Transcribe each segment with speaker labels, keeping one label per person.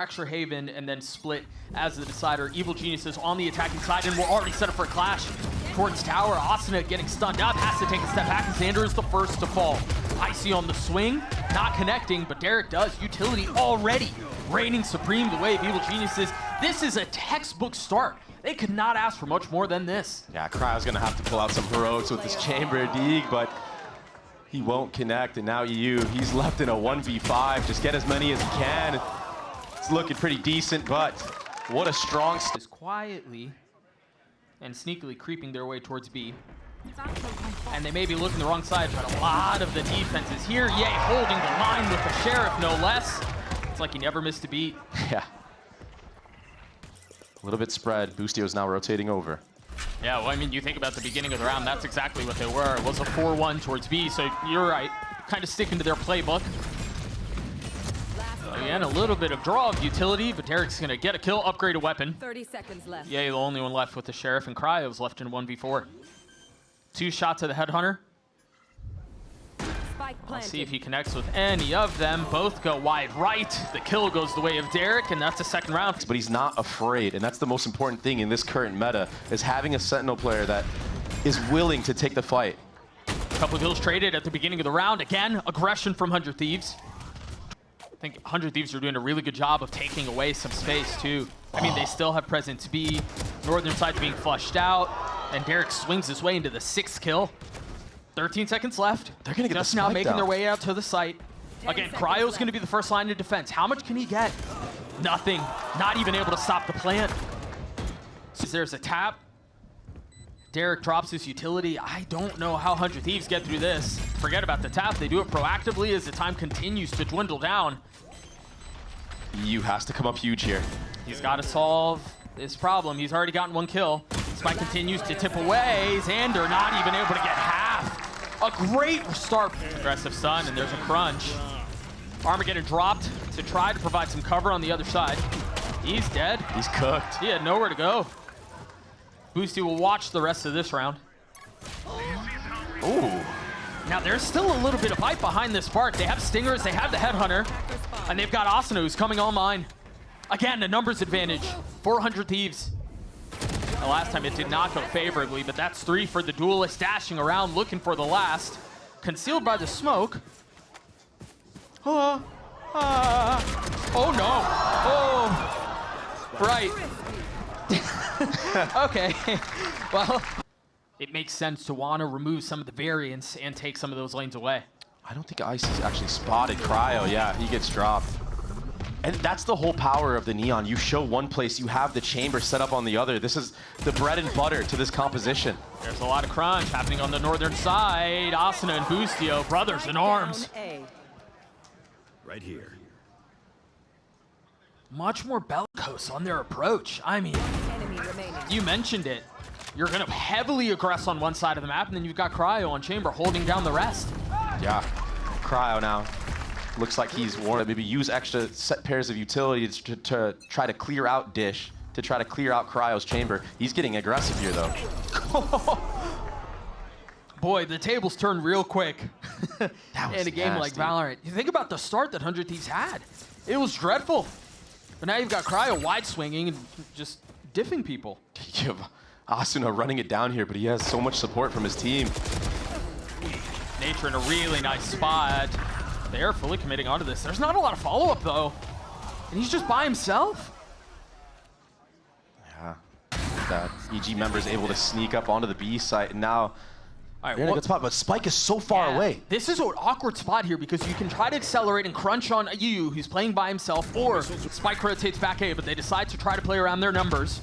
Speaker 1: Fracture Haven and then split as the decider. Evil Geniuses on the attacking side, and we're already set up for a clash towards tower. Asuna getting stunned up, has to take a step back, and Xander is the first to fall. Icy on the swing, not connecting, but Derek does. Utility already reigning supreme the way of Evil Geniuses. This is a textbook start. They could not ask for much more than this.
Speaker 2: Yeah, Cryo's gonna have to pull out some heroics with this Chamber Dig, but he won't connect, and now EU, he's left in a 1v5. Just get as many as he can. It's looking pretty decent, but what a strong...
Speaker 1: Is quietly and sneakily creeping their way towards B. And they may be looking the wrong side, but a lot of the defense is here. Yay, holding the line with the Sheriff, no less. It's like he never missed a beat.
Speaker 2: Yeah. A little bit spread. Boostio's now rotating over.
Speaker 1: Yeah, well, I mean, you think about the beginning of the round, that's exactly what they were. It was a 4-1 towards B, so you're right. Kind of sticking to their playbook. Again, a little bit of draw of utility, but Derek's going to get a kill, upgrade a weapon.
Speaker 3: 30 seconds left.
Speaker 1: Yeah, the only one left with the Sheriff, and Cryo's left in 1v4. 2 shots of the Headhunter. Let's see if he connects with any of them. Both go wide right. The kill goes the way of Derek, and that's the second round.
Speaker 2: But he's not afraid, and that's the most important thing in this current meta, is having a Sentinel player that is willing to take the fight.
Speaker 1: A couple of kills traded at the beginning of the round. Again, aggression from 100 Thieves. I think 100 Thieves are doing a really good job of taking away some space, too. I mean, they still have presence B. Northern side's being flushed out, and Derek swings his way into the 6th kill. 13 seconds left.
Speaker 2: They're going to get
Speaker 1: just
Speaker 2: the
Speaker 1: now
Speaker 2: spike
Speaker 1: making
Speaker 2: down.
Speaker 1: their way out to the site. Again, Cryo's going to be the first line of defense. How much can he get? Nothing. Not even able to stop the plant. So there's a tap. Derek drops his utility. I don't know how 100 Thieves get through this. Forget about the tap. They do it proactively as the time continues to dwindle down.
Speaker 2: EU has to come up huge here.
Speaker 1: He's got to solve this problem. He's already gotten 1 kill. Spike continues to tip away. Xander not even able to get half. A great start. Aggressive stun, and there's a crunch. Armageddon dropped to try to provide some cover on the other side. He's dead.
Speaker 2: He's cooked.
Speaker 1: He had nowhere to go. Boosty will watch the rest of this round.
Speaker 2: Ooh.
Speaker 1: Now, there's still a little bit of fight behind this part. They have Stingers, they have the Headhunter, and they've got Asuna who's coming online. Again, a numbers advantage. 400 Thieves. The last time it did not go favorably, but that's 3 for the Duelist, dashing around looking for the last. Concealed by the smoke. Oh no. Oh, right. Okay, well, it makes sense to want to remove some of the variance and take some of those lanes away.
Speaker 2: I don't think Icy's actually spotted Cryo. Yeah, he gets dropped. And that's the whole power of the Neon. You show one place, you have the chamber set up on the other. This is the bread and butter to this composition.
Speaker 1: There's a lot of crunch happening on the northern side. Asuna and Boostio, brothers in arms.
Speaker 4: Right here.
Speaker 1: Much more bellicose on their approach. I mean, you mentioned it. You're going to heavily aggress on one side of the map, and then you've got Cryo on chamber holding down the rest.
Speaker 2: Yeah, Cryo now. Looks like he's warned. Maybe use extra set pairs of utilities to try to clear out Dish, to try to clear out Cryo's chamber. He's getting aggressive here, though.
Speaker 1: Boy, the tables turn real quick in a game like
Speaker 2: nasty.
Speaker 1: Valorant. You think about the start that 100 Thieves had. It was dreadful. But now you've got Cryo wide swinging and just diffing people.
Speaker 2: You have Asuna running it down here, but he has so much support from his team.
Speaker 1: Nature in a really nice spot. They're fully committing onto this. There's not a lot of follow-up, though. And he's just by himself.
Speaker 2: Yeah. That EG member is able to sneak up onto the B site, and now
Speaker 1: All right,
Speaker 2: they're in a good spot, but Spike is so far away.
Speaker 1: This is an awkward spot here because you can try to accelerate and crunch on Yu, who's playing by himself, or Spike rotates back A, but they decide to try to play around their numbers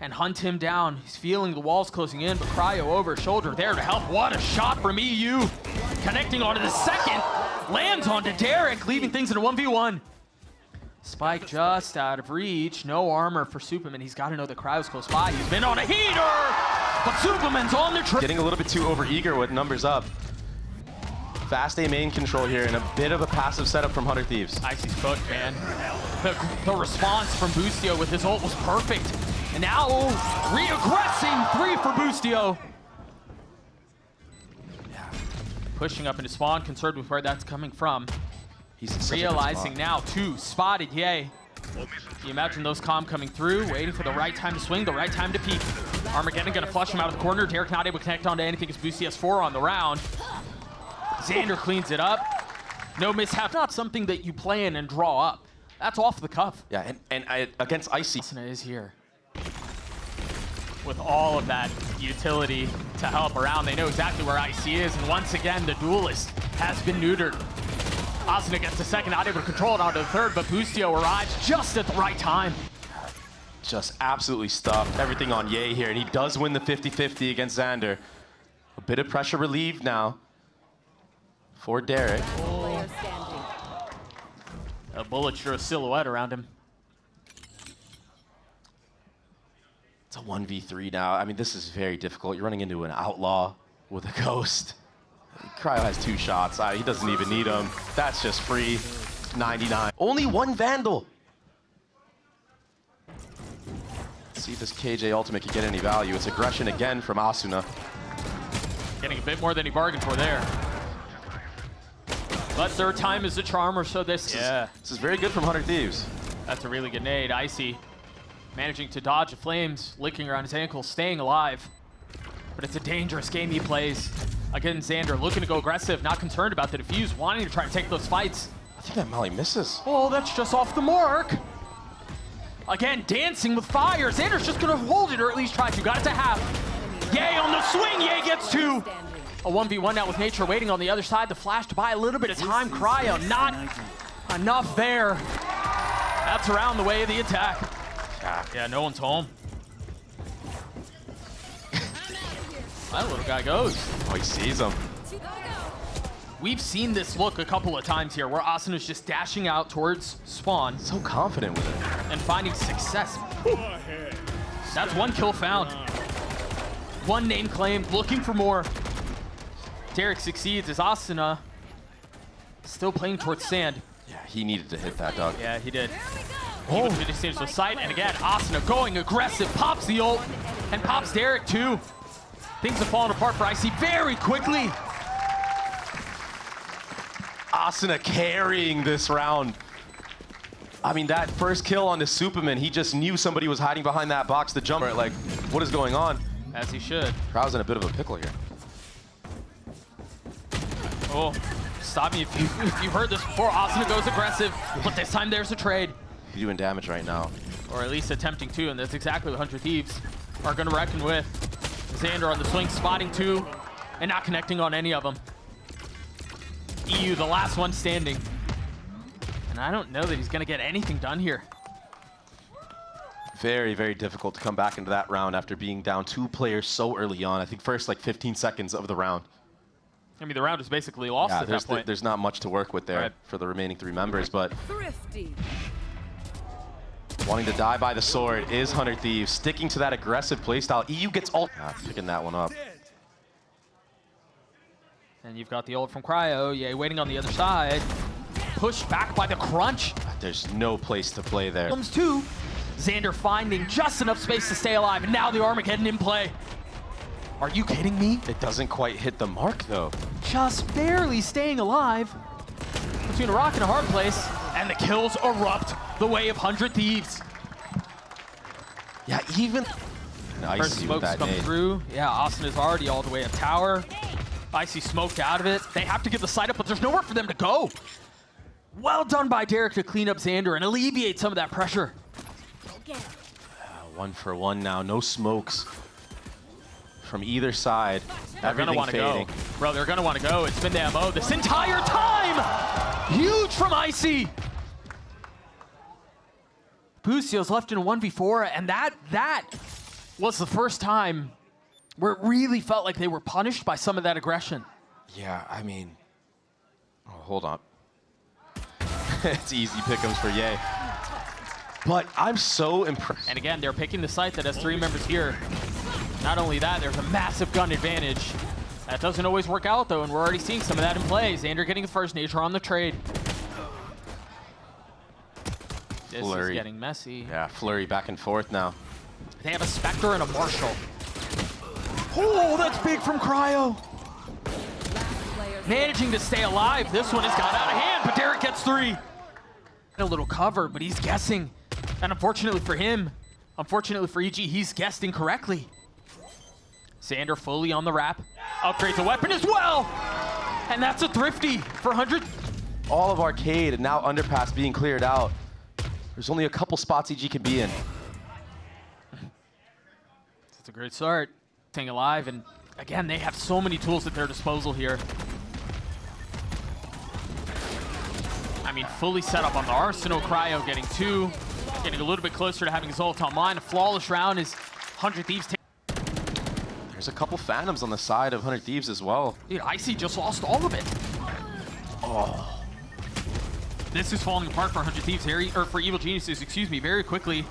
Speaker 1: and hunt him down. He's feeling the walls closing in, but Cryo over his shoulder there to help. What a shot from EU. Connecting onto the second, lands onto Derek, leaving things in a 1v1. Spike just out of reach. No armor for Superman. He's got to know that Cryo's close by. He's been on a heater, but Superman's on the trip.
Speaker 2: Getting a little bit too over-eager with numbers up. Fast A main control here and a bit of a passive setup from 100 Thieves.
Speaker 1: Icy's cooked, man. The response from Boostio with his ult was perfect. And now, re-aggressing 3 for Boostio. Pushing up into spawn, concerned with where that's coming from.
Speaker 2: He's in such a good
Speaker 1: Realizing
Speaker 2: spot.
Speaker 1: now, two spotted, yay. Can you imagine those comm coming through, waiting for the right time to swing, the right time to peek. Armageddon gonna flush him out of the corner. Derek not able to connect onto anything as Boost CS4 on the round. Xander cleans it up. No mishap, not something that you plan and draw up. That's off the cuff.
Speaker 2: Yeah, and against Icy.
Speaker 1: Asuna is here. With all of that utility to help around, they know exactly where Icy is, and once again, the duelist has been neutered. Asuna gets the second, not able to control it onto the third, but Boostio arrives just at the right time.
Speaker 2: Just absolutely stuffed everything on Ye here, and he does win the 50-50 against Xander. A bit of pressure relieved now for Derek.
Speaker 1: A bullet drew a silhouette around him.
Speaker 2: It's a 1v3 now. I mean, this is very difficult. You're running into an outlaw with a ghost. Cryo has 2 shots. He doesn't even need them. That's just free. 99. Only 1 Vandal. Let's see if this KJ ultimate can get any value. It's aggression again from Asuna.
Speaker 1: Getting a bit more than he bargained for there. But third time is the charm, or so this
Speaker 2: This is very good from 100 Thieves.
Speaker 1: That's a really good nade. Icy managing to dodge the flames, licking around his ankle, staying alive. But it's a dangerous game he plays. Again, Xander looking to go aggressive, not concerned about the defuse, wanting to try to take those fights.
Speaker 2: I think that Molly misses.
Speaker 1: Oh, that's just off the mark. Again, dancing with fire. Xander's just gonna hold it, or at least try to. Got it to half. Yay on the swing, Yay gets 2. A 1v1 now with Nature waiting on the other side. The flash to buy a little bit of time. Cryo, not enough there. That's around the way of the attack. Yeah, no one's home. That little guy goes.
Speaker 2: Oh, he sees him.
Speaker 1: We've seen this look a couple of times here where Asuna's just dashing out towards spawn
Speaker 2: So confident with it.
Speaker 1: and finding success. Whew. That's 1 kill found. 1 name claimed, looking for more. Derek succeeds as Asuna still playing towards sand.
Speaker 2: Yeah, he needed to hit that, dog.
Speaker 1: Yeah, he did. Even to distinguish with sight, and again, Asuna going aggressive, pops the ult, and pops Derek too. Things have fallen apart for Icy very quickly.
Speaker 2: Asuna carrying this round. I mean, that first kill on the Superman, he just knew somebody was hiding behind that box to jump. Like, what is going on?
Speaker 1: As he should.
Speaker 2: Crowd's in a bit of a pickle here.
Speaker 1: Oh, stop me if you've heard this before. Asuna goes aggressive, but this time there's a trade.
Speaker 2: He's doing damage right now.
Speaker 1: Or at least attempting to, and that's exactly what 100 Thieves are going to reckon with. Xander on the swing, spotting 2, and not connecting on any of them. EU, the last one standing. And I don't know that he's going to get anything done here.
Speaker 2: Very, very difficult to come back into that round after being down 2 players so early on. I think first like 15 seconds of the round.
Speaker 1: I mean, the round is basically lost at that point.
Speaker 2: There's not much to work with there for the remaining 3 members, but wanting to die by the sword is 100 Thieves, sticking to that aggressive playstyle. EU gets ult. Picking that one up.
Speaker 1: And you've got the ult from Cryo. Yay, waiting on the other side. Pushed back by the crunch.
Speaker 2: There's no place to play there.
Speaker 1: Comes 2. Xander finding just enough space to stay alive, and now the Armageddon in play. Are you kidding me?
Speaker 2: It doesn't quite hit the mark, though.
Speaker 1: Just barely staying alive. Between a rock and a hard place, and the kills erupt the way of 100 Thieves.
Speaker 2: Yeah, even... Nice
Speaker 1: First smokes come through. Yeah, Austin is already all the way up tower. Icy smoked out of it. They have to get the site up, but there's nowhere for them to go. Well done by Derek to clean up Xander and alleviate some of that pressure.
Speaker 2: 1 for 1 now. No smokes from either side.
Speaker 1: They're gonna want to go. Bro, they're gonna want to go. It's been the MO this entire time! Huge from Icy! Boostio's left in a 1v4, and that was the first time where it really felt like they were punished by some of that aggression.
Speaker 2: Yeah, I mean... Oh, hold on. It's easy pick'ems for Ye. But I'm so impressed.
Speaker 1: And again, they're picking the site that has 3 members here. Not only that, there's a massive gun advantage. That doesn't always work out, though, and we're already seeing some of that in play. Xander getting the first, Nature on the trade. This is getting messy.
Speaker 2: Yeah, Flurry back and forth now.
Speaker 1: They have a Spectre and a Marshall. Oh, that's big from Cryo. Managing to stay alive. This one has got out of hand, but Derek gets gets 3. A little cover, but he's guessing. And unfortunately for him, unfortunately for EG, he's guessed incorrectly. Xander fully on the wrap. Upgrades the weapon as well. And that's a thrifty for 100.
Speaker 2: All of Arcade and now Underpass being cleared out. There's only a couple spots EG can be in.
Speaker 1: It's a great start. Staying alive, and again, they have so many tools at their disposal here. I mean, fully set up on the Arsenal. Cryo getting 2, getting a little bit closer to having his ult online. A flawless round is 100 Thieves.
Speaker 2: There's a couple Phantoms on the side of 100 Thieves as well.
Speaker 1: Dude, Icy just lost all of it.
Speaker 2: Oh.
Speaker 1: This is falling apart for 100 Thieves here, or for Evil Geniuses, excuse me, very quickly.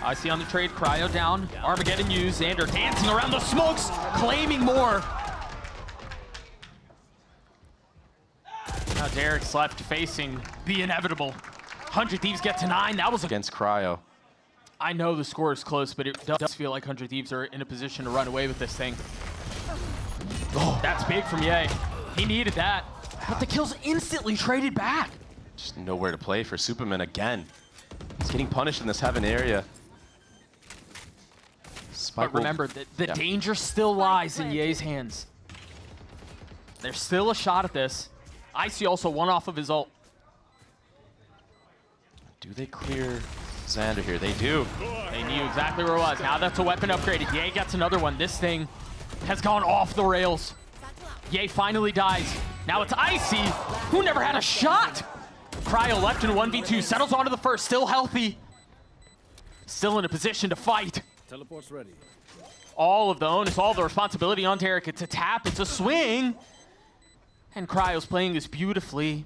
Speaker 1: Icy on the trade, Cryo down, Armageddon used, Xander dancing around the smokes, claiming more. Now Derek's left facing the inevitable. 100 Thieves get to 9, that was
Speaker 2: Against Cryo.
Speaker 1: I know the score is close, but it does feel like 100 Thieves are in a position to run away with this thing. Oh, that's big from Ye. He needed that. But the kill's instantly traded back.
Speaker 2: Just nowhere to play for Superman again. He's getting punished in this heaven area.
Speaker 1: But remember, the danger still lies in Ye's hands. There's still a shot at this. Icy also one off of his ult.
Speaker 2: Do they clear Xander here? They do.
Speaker 1: They knew exactly where it was. Now that's a weapon upgraded. Ye gets another one. This thing has gone off the rails. Ye finally dies. Now it's Icy, who never had a shot. Cryo left in 1v2, settles onto the first, still healthy. Still in a position to fight.
Speaker 4: Teleport's ready.
Speaker 1: All of the onus, all the responsibility on Derek. It's a tap, it's a swing. And Cryo's playing this beautifully.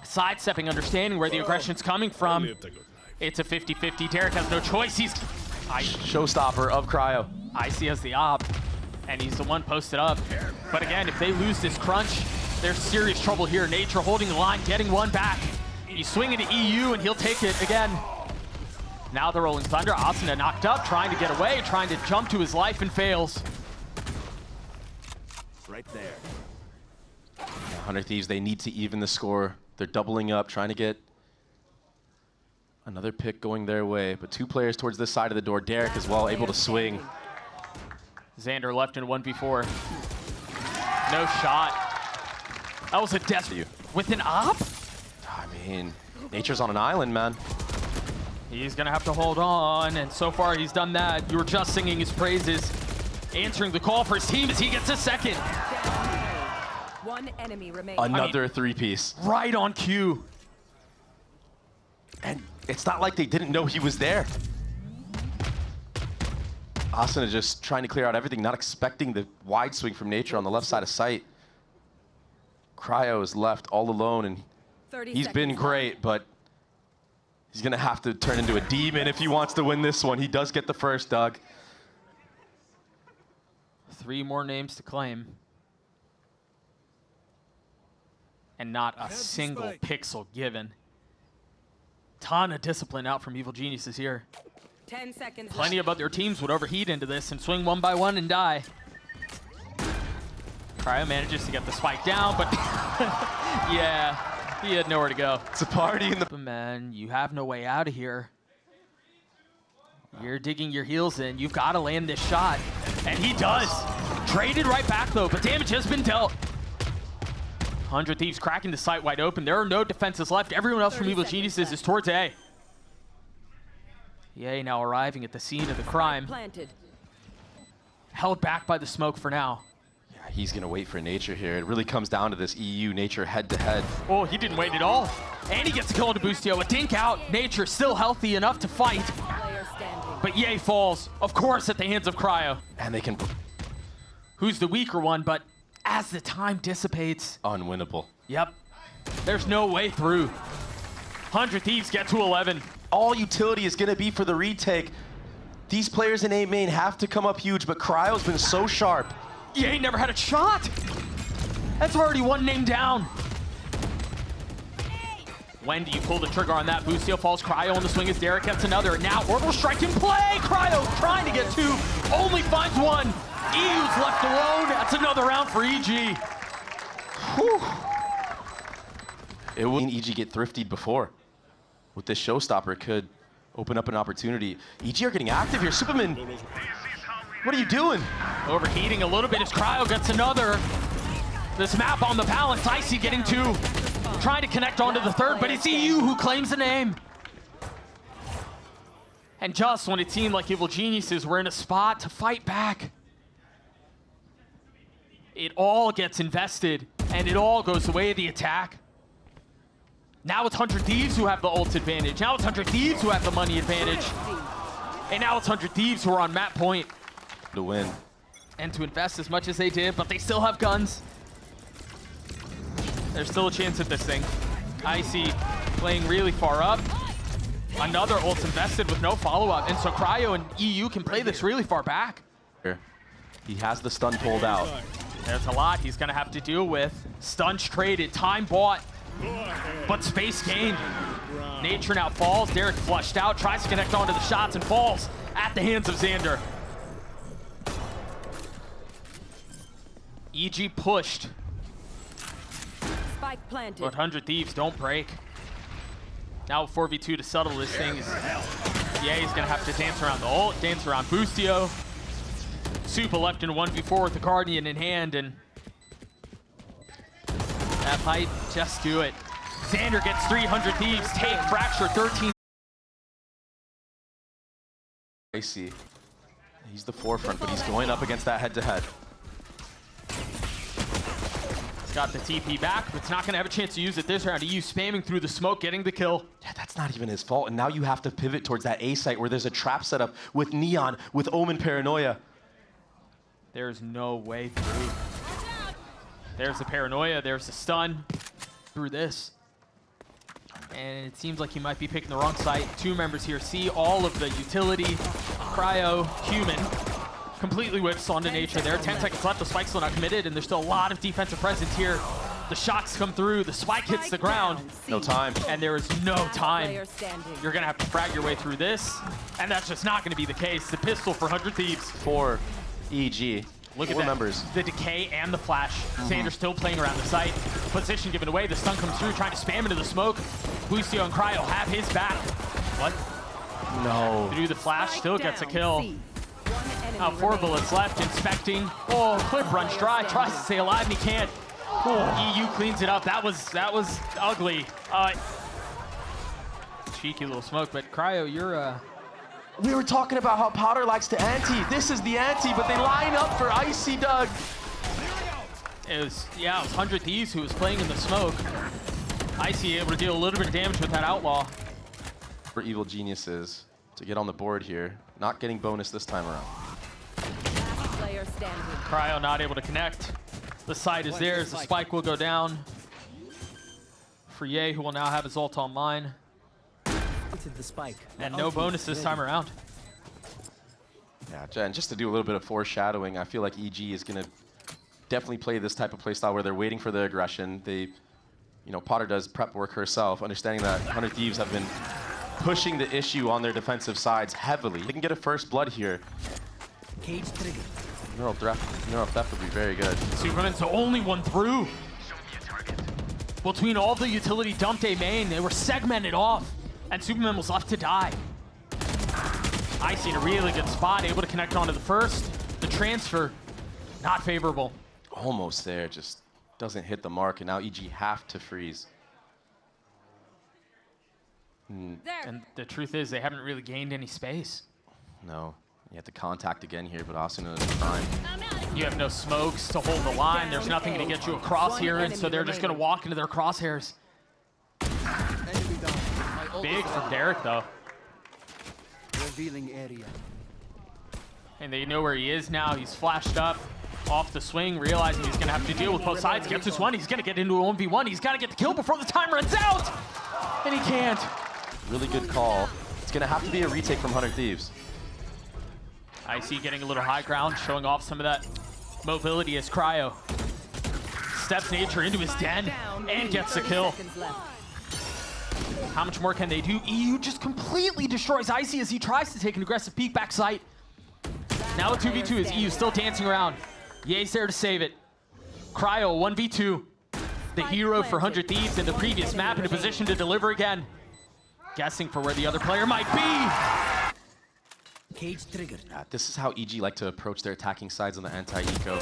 Speaker 1: Sidestepping, understanding where the aggression's coming from. It's a 50-50. Derek has no choice. He's
Speaker 2: showstopper of Cryo.
Speaker 1: Icy has the op, and he's the one posted up. But again, if they lose this crunch, there's serious trouble here. Nature holding the line, getting one back. He's swinging to EU, and he'll take it again. Now the Rolling Thunder. Asuna knocked up, trying to get away, trying to jump to his life, and fails.
Speaker 4: Right there.
Speaker 2: 100 Thieves, they need to even the score. They're doubling up, trying to get another pick going their way. But 2 players towards this side of the door. Derek as well, able to swing.
Speaker 1: Xander left in 1v4. No shot. That was a death with an op?
Speaker 2: I mean, Nature's on an island, man.
Speaker 1: He's gonna have to hold on, and so far he's done that. You were just singing his praises, answering the call for his team as he gets a second.
Speaker 3: One enemy remains.
Speaker 2: Another 3-piece.
Speaker 1: Right on cue.
Speaker 2: And it's not like they didn't know he was there. Asuna just trying to clear out everything, not expecting the wide swing from Nature on the left side of sight. Cryo is left all alone, and he's been great, but he's gonna have to turn into a demon if he wants to win this one. He does get the first, Doug.
Speaker 1: 3 more names to claim. And not a single pixel given. Ton of discipline out from Evil Geniuses here.
Speaker 3: 10 seconds.
Speaker 1: Plenty of other teams would overheat into this and swing one by one and die. Cryo manages to get the spike down, but yeah, he had nowhere to go.
Speaker 2: It's a party in the...
Speaker 1: But man, you have no way out of here. You're digging your heels in. You've got to land this shot. And he does. Traded right back though, but damage has been dealt. 100 Thieves cracking the site wide open. There are no defenses left. Everyone else from Evil Geniuses is towards A. Ye now arriving at the scene of the crime. Held back by the smoke for now.
Speaker 2: Yeah, he's gonna wait for Nature here. It really comes down to this EU Nature head-to-head.
Speaker 1: Oh, he didn't wait at all. And he gets a kill into Boostio. A dink out. Nature still healthy enough to fight. But Ye falls, of course, at the hands of Cryo.
Speaker 2: And they can...
Speaker 1: Who's the weaker one, but as the time dissipates...
Speaker 2: Unwinnable.
Speaker 1: Yep. There's no way through. 100 Thieves get to 11.
Speaker 2: All utility is gonna be for the retake. These players in A main have to come up huge, but Cryo's been so sharp.
Speaker 1: Ye never had a shot. That's already one name down. When do you pull the trigger on that? Boostio falls, Cryo on the swing as Derek gets another. Now Orbital Strike in play. Cryo trying to get 2, only finds 1. EU's left alone. That's another round for EG. Whew.
Speaker 2: It will EG get thriftied before. With this showstopper, it could open up an opportunity. EG are getting active here. Superman, what are you doing?
Speaker 1: Overheating a little bit as Cryo gets another. This map on the balance. Icy getting two. Trying to connect onto the third, but it's EU who claims the name. And just when it seemed like Evil Geniuses were in a spot to fight back, it all gets invested, and it all goes the way of the attack. Now it's 100 Thieves who have the ult advantage. Now it's 100 Thieves who have the money advantage. And now it's 100 Thieves who are on map point.
Speaker 2: To win.
Speaker 1: And to invest as much as they did, but they still have guns. There's still a chance at this thing. Icy playing really far up. Another ult's invested with no follow-up. And so Cryo and EU can play this really far back.
Speaker 2: He has the stun pulled out.
Speaker 1: There's a lot he's gonna have to deal with. Stunts traded, time bought, but space gained. Nature now falls, Derek flushed out, tries to connect onto the shots and falls at the hands of Xander. EG pushed,
Speaker 3: Spike planted.
Speaker 1: but 100 Thieves don't break. Now 4v2 to settle this thing. Yeah, he's gonna have to dance around the ult, dance around Boostio. Supa left in 1v4 with the Guardian in hand, and that might just do it. Xander gets 300 Thieves, take Fracture 13.
Speaker 2: Icy. He's the forefront, but he's going up against that head-to-head.
Speaker 1: He's got the TP back, but it's not gonna have a chance to use it this round. EU spamming through the smoke, getting the kill.
Speaker 2: Yeah, that's not even his fault. And now you have to pivot towards that A site where there's a trap set up with Neon, with Omen Paranoia.
Speaker 1: There's no way through. There's the Paranoia, there's the stun through this. And it seems like he might be picking the wrong site. Two members here see all of the utility. Cryo, Human, completely whips onto Nature there. 10 seconds left, the spike's still not committed, and there's still a lot of defensive presence here. The shots come through, the spike hits the ground.
Speaker 2: No time.
Speaker 1: And there is no time.
Speaker 3: Player standing.
Speaker 1: You're gonna have to frag your way through this, and that's just not gonna be the case. The pistol for 100 Thieves.
Speaker 2: For EG.
Speaker 1: Look at
Speaker 2: Four
Speaker 1: that.
Speaker 2: members.
Speaker 1: The decay and the flash. Xander still playing around the site. Position given away. The stun comes through, trying to spam into the smoke. Boostio and Cryo have his back. What?
Speaker 2: No.
Speaker 1: Through the flash, still gets a kill.
Speaker 3: C. One enemy
Speaker 1: Now 4 bullets left, inspecting. Oh, clip runs dry, tries to stay alive and he can't. Oh, EU cleans it up. That was ugly. Cheeky little smoke, but Cryo, you're
Speaker 2: We were talking about how Powder likes to ante. This is the ante, but they line up for Icy, Doug.
Speaker 1: it was 100 Thieves who was playing in the smoke. Icy able to deal a little bit of damage with that Outlaw.
Speaker 2: For Evil Geniuses to get on the board here. Not getting bonus this time around.
Speaker 3: Last player standing.
Speaker 1: Cryo not able to connect. The site is theirs. The spike will go down for Ye, who will now have his ult online.
Speaker 5: The spike.
Speaker 1: And no bonus this time around.
Speaker 2: Yeah, and just to do a little bit of foreshadowing, I feel like EG is going to definitely play this type of playstyle where they're waiting for the aggression. They, Potter does prep work herself, understanding that 100 Thieves have been pushing the issue on their defensive sides heavily. They can get a first blood here.
Speaker 5: Cage trigger.
Speaker 2: Neural theft would be very good.
Speaker 1: Superman's the only one through. Between all the utility dumped A main, they were segmented off, and Superman was left to die. Icy in a really good spot, able to connect onto the first. The transfer, not favorable.
Speaker 2: Almost there, just doesn't hit the mark, and now EG have to freeze.
Speaker 1: And the truth is, they haven't really gained any space.
Speaker 2: No, you have to contact again here, but also in time.
Speaker 1: You have no smokes to hold the line. There's nothing to get you across here, and so they're just going to walk into their crosshairs. Big from Derek, though.
Speaker 5: Revealing area.
Speaker 1: And they know where he is now. He's flashed up off the swing, realizing he's going to have to deal with both sides. Gets this one. He's going to get into a 1v1. He's got to get the kill before the time runs out. And he can't.
Speaker 2: Really good call. It's going to have to be a retake from 100 Thieves.
Speaker 1: Icy getting a little high ground, showing off some of that mobility as Cryo steps Nature into his den and gets the kill. How much more can they do? EU just completely destroys Icy as he tries to take an aggressive peek back sight. Now a 2v2 is EU still dancing around. Ye's there to save it. Cryo 1v2. the hero for 100 Thieves in the previous map in a position to deliver again. Guessing for where the other player might be.
Speaker 5: Cage triggered.
Speaker 2: Yeah, this is how EG like to approach their attacking sides on the anti-eco.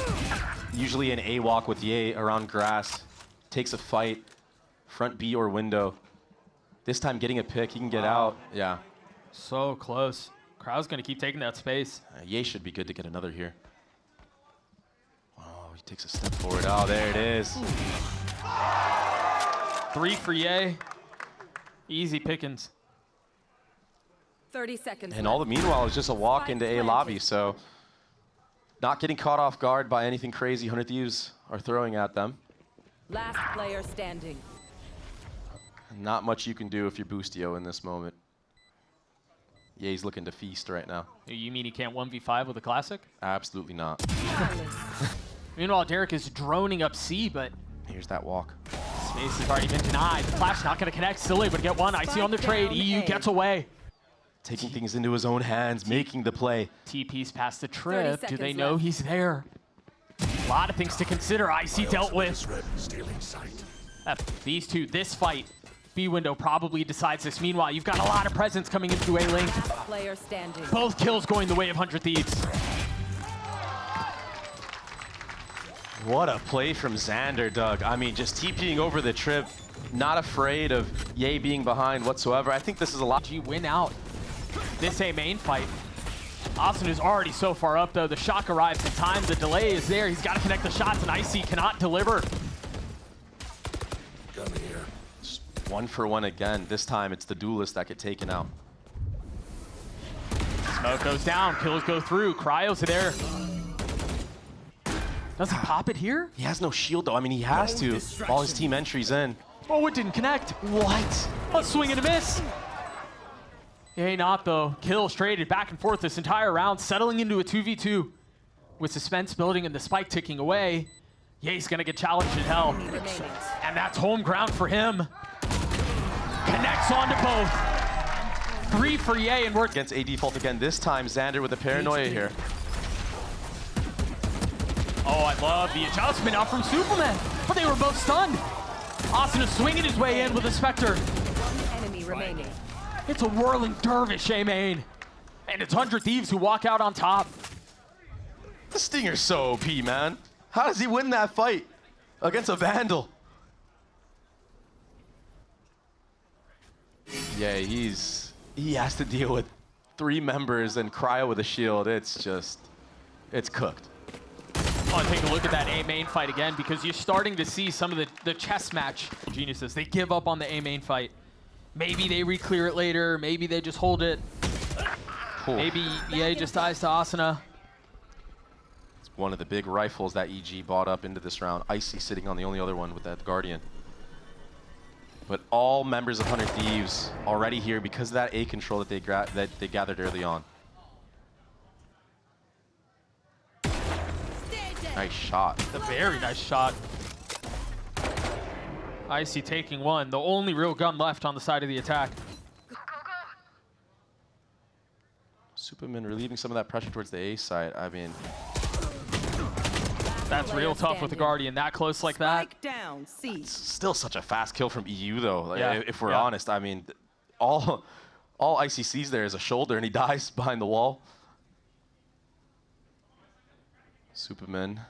Speaker 2: Usually an A walk with Ye around grass, takes a fight, front B or window. This time getting a pick, he can get out. Yeah.
Speaker 1: So close. Crowd's gonna keep taking that space.
Speaker 2: Ye should be good to get another here. Oh, he takes a step forward. Oh, there it is.
Speaker 1: 3 for Ye. Easy pickings.
Speaker 3: 30 seconds.
Speaker 2: And all the meanwhile is just a walk into A lobby, so not getting caught off guard by anything crazy 100 Thieves are throwing at them.
Speaker 3: Last player standing.
Speaker 2: Not much you can do if you're Boostio in this moment. Ye's looking to feast right now.
Speaker 1: You mean he can't 1v5 with a classic?
Speaker 2: Absolutely not.
Speaker 1: Meanwhile, Derek is droning up C, but
Speaker 2: Here's that walk.
Speaker 1: space has already been denied. The flash not gonna connect. Still able to get one. Icy on the trade. EU gets away.
Speaker 2: Taking things into his own hands, making the play.
Speaker 1: TP's past the trip. Do they
Speaker 3: seconds
Speaker 1: know
Speaker 3: left.
Speaker 1: he's there? A lot of things to consider. Icy dealt with.
Speaker 4: Stealing sight.
Speaker 1: These two, this fight, B window probably decides this. Meanwhile, you've got a lot of presence coming into A lane.
Speaker 3: Last player standing.
Speaker 1: Both kills going the way of 100 Thieves.
Speaker 2: What a play from Xander, Doug. I mean, just TPing over the trip, not afraid of Ye being behind whatsoever. I think this is a lot.
Speaker 1: G win out this A main fight. Austin is already so far up, though. The shock arrives in time. The delay is there. He's got to connect the shots, and Icy cannot deliver.
Speaker 2: Just 1 for 1 again. This time, it's the duelist that get taken out.
Speaker 1: Smoke goes down. Kills go through. Cryos are there. Does he pop it here?
Speaker 2: He has no shield, though. I mean, he has to. All his team entries in.
Speaker 1: Oh, it didn't connect.
Speaker 2: What?
Speaker 1: A swing and a miss. Hey, not though. Kills traded back and forth this entire round, settling into a 2v2 with suspense building and the spike ticking away. Ye's gonna get challenged in hell. And that's home ground for him. Connects onto both. 3 for Ye, and we're
Speaker 2: Against A default again. This time, Xander with the paranoia here.
Speaker 1: Oh, I love the adjustment out from Superman, but they were both stunned. Austin is swinging his way in with a Spectre.
Speaker 3: One enemy remaining.
Speaker 1: It's a whirling dervish, A main. And it's 100 Thieves who walk out on top.
Speaker 2: The Stinger's so OP, man. How does he win that fight against a Vandal? Yeah, he has to deal with 3 members and Cryo with a shield. It's cooked.
Speaker 1: I want to take a look at that A main fight again, because you're starting to see some of the chess match geniuses. They give up on the A main fight. Maybe they re-clear it later. Maybe they just hold it.
Speaker 2: Cool.
Speaker 1: Maybe EA just dies to Asuna.
Speaker 2: It's one of the big rifles that EG bought up into this round. Icy sitting on the only other one with that Guardian. But all members of 100 Thieves already here because of that A control that they gathered early on. Nice shot.
Speaker 1: A very nice shot. Icy taking one. The only real gun left on the side of the attack.
Speaker 2: Superman relieving some of that pressure towards the A side. I mean,
Speaker 1: That's real tough with the Guardian. That close like that.
Speaker 3: Spike down, C.
Speaker 2: it's still such a fast kill from EU, though. Like,
Speaker 1: Yeah,
Speaker 2: if we're
Speaker 1: yeah.
Speaker 2: honest, I mean, all Icy sees there is a shoulder, and he dies behind the wall. Superman.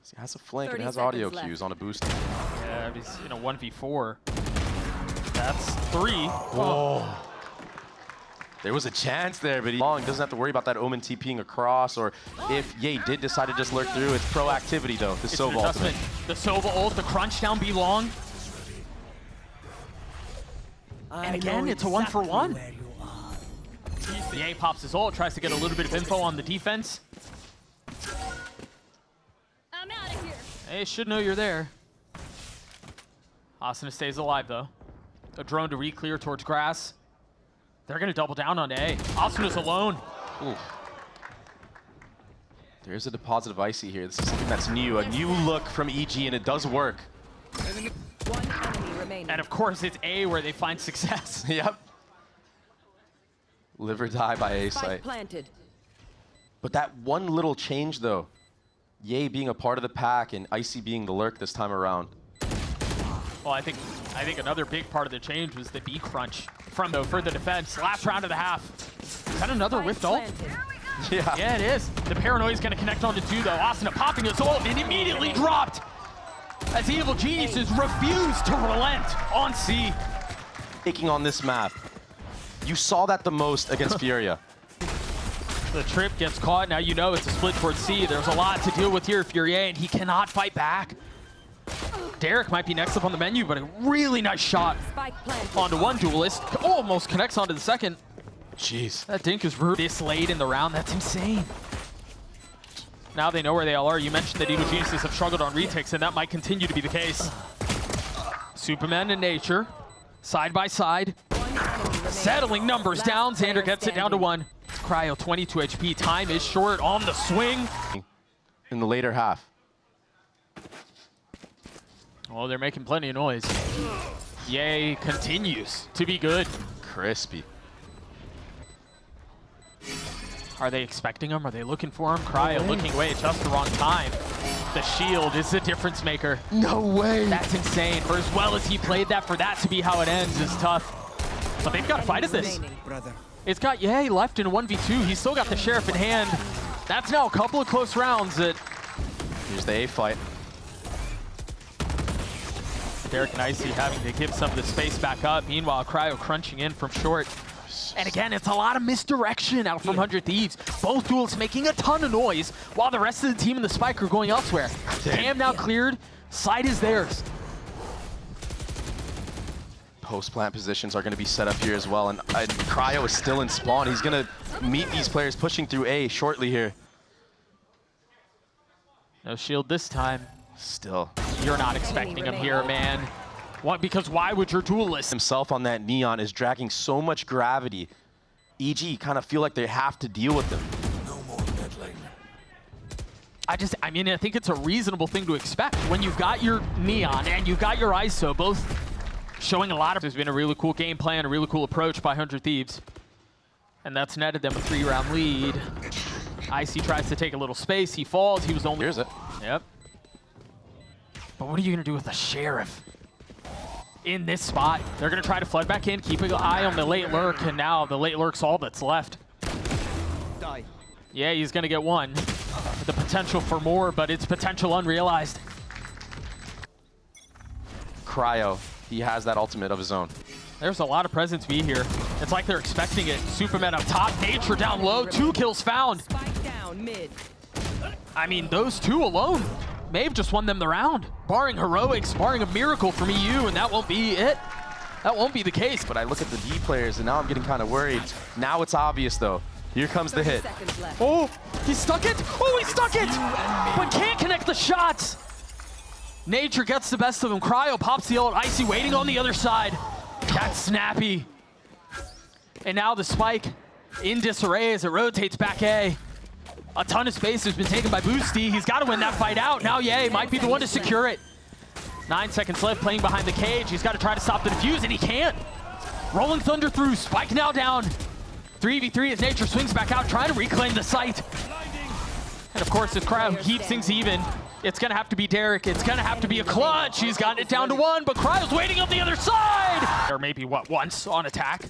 Speaker 2: He has a flank and
Speaker 3: 30
Speaker 2: has audio
Speaker 3: seconds
Speaker 2: cues
Speaker 3: left.
Speaker 2: on a boost.
Speaker 1: Yeah, he's in a 1v4. That's 3.
Speaker 2: Whoa. There was a chance there, but he doesn't have to worry about that Omen TPing across, or if Ye did decide to just lurk through, it's proactivity, though. The
Speaker 1: It's an
Speaker 2: Sova ultimate.
Speaker 1: adjustment. The Sova ult, the crunch down be long. And again, it's a 1 for 1. Ye pops his ult, tries to get a little bit of info on the defense.
Speaker 3: I'm out of here.
Speaker 1: They should know you're there. Asuna stays alive, though. A drone to re-clear towards grass. They're going to double down on A. Asuna's alone.
Speaker 2: Ooh. There's a deposit of Icy here. This is something that's new, a new look from EG, and it does work.
Speaker 3: One enemy remaining.
Speaker 1: And of course, it's A where they find success.
Speaker 2: Yep. Live or die by A
Speaker 3: Spike
Speaker 2: site.
Speaker 3: planted.
Speaker 2: But that one little change, though, Ye being a part of the pack and Icy being the lurk this time around.
Speaker 1: Well, I think another big part of the change was the B crunch for the defense. Last round of the half. Is that another whiffed ult?
Speaker 2: Yeah.
Speaker 1: Yeah, it is. The paranoia is going to connect onto 2, though. Asuna popping his ult and immediately dropped as Evil Geniuses refuse to relent on C.
Speaker 2: Taking on this map. You saw that the most against Furia.
Speaker 1: The trip gets caught. Now you know it's a split towards C. There's a lot to deal with here, Furia, and he cannot fight back. Derek might be next up on the menu, but a really nice shot onto one duelist. Almost connects onto the second.
Speaker 2: Jeez.
Speaker 1: That dink is rude this late in the round. That's insane. Now they know where they all are. You mentioned that Evil Geniuses have struggled on retakes, and that might continue to be the case. Superman and Nature, side by side. Settling numbers down. Xander gets it down to 1. Cryo 22 HP. Time is short on the swing.
Speaker 2: In the later half.
Speaker 1: Well, they're making plenty of noise. Ye continues to be good.
Speaker 2: Crispy.
Speaker 1: Are they expecting him? Are they looking for him? Cryo looking away at just the wrong time. The shield is the difference maker.
Speaker 2: No way.
Speaker 1: That's insane. For as well as he played that, for that to be how it ends is tough. But they've got to fight as this.
Speaker 5: Brother.
Speaker 1: It's got Ye left in 1v2. He's still got the Sheriff in hand. That's now a couple of close rounds.
Speaker 2: Here's the A fight.
Speaker 1: Derek and Icy having to give some of the space back up. Meanwhile, Cryo crunching in from short. And again, it's a lot of misdirection out from 100 Thieves. Both duels making a ton of noise while the rest of the team and the Spike are going elsewhere. Cam now cleared. Side is theirs.
Speaker 2: Post-plant positions are going to be set up here as well. And Cryo is still in spawn. He's going to meet these players pushing through A shortly here.
Speaker 1: No shield this time.
Speaker 2: Still.
Speaker 1: You're not expecting him here, man. What? Because why would your duelist
Speaker 2: Himself on that Neon is dragging so much gravity. EG kind of feel like they have to deal with them.
Speaker 5: No more meddling.
Speaker 1: I mean, I think it's a reasonable thing to expect when you've got your Neon and you've got your ISO, both showing a lot of. There's been a really cool game plan, a really cool approach by 100 Thieves. And that's netted them a 3-round lead. Icy tries to take a little space. He falls. He was only.
Speaker 2: Here's it.
Speaker 1: Yep. But what are you going to do with the Sheriff in this spot? They're going to try to flood back in, keep an eye on the late lurk, and now the late lurk's all that's left.
Speaker 5: Die.
Speaker 1: Yeah, he's going to get one. The potential for more, but it's potential unrealized.
Speaker 2: Cryo, he has that ultimate of his own.
Speaker 1: There's a lot of presence B here. It's like they're expecting it. Superman up top, Nature down low, 2 kills found.
Speaker 3: Spike down mid.
Speaker 1: I mean, those 2 alone may have just won them the round. Barring heroics, barring a miracle from EU, and that won't be it. That won't be the case.
Speaker 2: But I look at the D players, and now I'm getting kind of worried. Now it's obvious, though. Here comes the
Speaker 3: 30
Speaker 2: hit.
Speaker 3: seconds left.
Speaker 1: Oh, he stuck it. Oh, he stuck it. But can't connect the shots. Nature gets the best of him. Cryo pops the ult. Icy waiting on the other side. That's snappy. And now the Spike in disarray as it rotates back A. A ton of space has been taken by Boosty. He's got to win that fight out. Now Ye might be the one to secure it. 9 seconds left, playing behind the cage. He's got to try to stop the defuse, and he can't. Rolling Thunder through. Spike now down. 3v3 as Nature swings back out, trying to reclaim the site. And of course, if Cryo keeps things even, it's going to have to be Derek. It's going to have to be a clutch. He's gotten it down to 1, but Cryo's waiting on the other side. Or maybe, what, once on attack.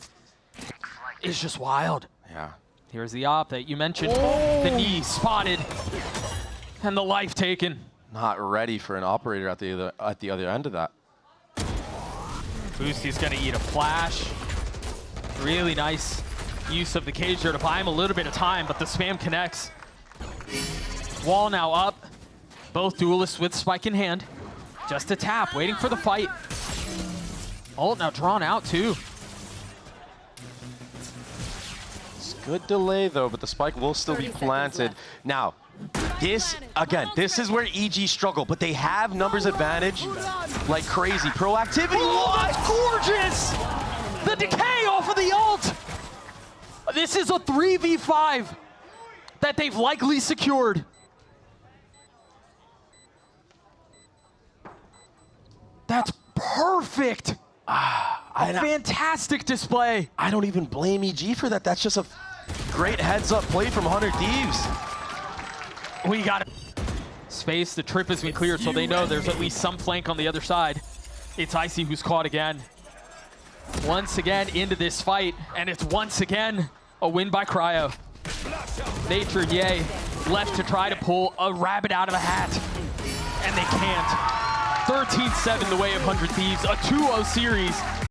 Speaker 1: It's just wild.
Speaker 2: Yeah.
Speaker 1: Here's the op that you mentioned. The knee spotted. And the life taken.
Speaker 2: Not ready for an operator at the other end of that.
Speaker 1: Boosty's going to eat a flash. Really nice use of the cage there to buy him a little bit of time, but the spam connects. Wall now up. Both duelists with Spike in hand. Just a tap, waiting for the fight. Ult now drawn out too.
Speaker 2: Good delay, though, but the Spike will still be planted. Now, this is where EG struggle, but they have numbers advantage like crazy. Proactivity.
Speaker 1: Oh, that's gorgeous! The decay off of the ult! This is a 3v5 that they've likely secured. That's perfect! A fantastic display.
Speaker 2: I don't even blame EG for that. That's just a great heads-up play from 100 Thieves.
Speaker 1: We got it. Space, the trip has been cleared, so they know there's at least some flank on the other side. It's Icy who's caught again. Once again into this fight, and it's once again a win by Cryo. Nature, yay, left to try to pull a rabbit out of a hat, and they can't. 13-7 the way of 100 Thieves, a 2-0 series.